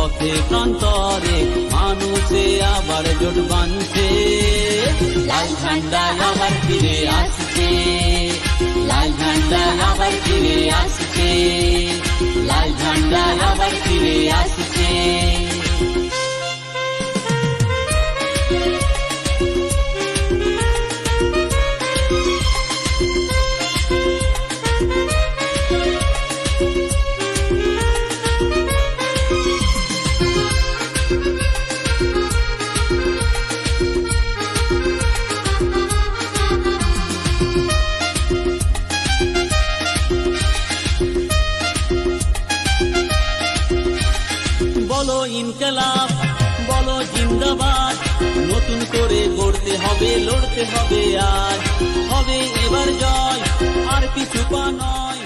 পথে প্রান্তরে মানুষে আবার জোট বাঁধছে। লাল ঝান্ডা আবার ফিরে আসছে, লাল ঝান্ডা আবার ফিরে আসছে, লাল ঝান্ডা আবার ফিরে আসছে। বলো ইনকলাব, বলো জিন্দাবাদ, নতুন করে গড়তে হবে, লড়তে হবে আজ, হবে এবার জয়, আর পিছু পা নয়।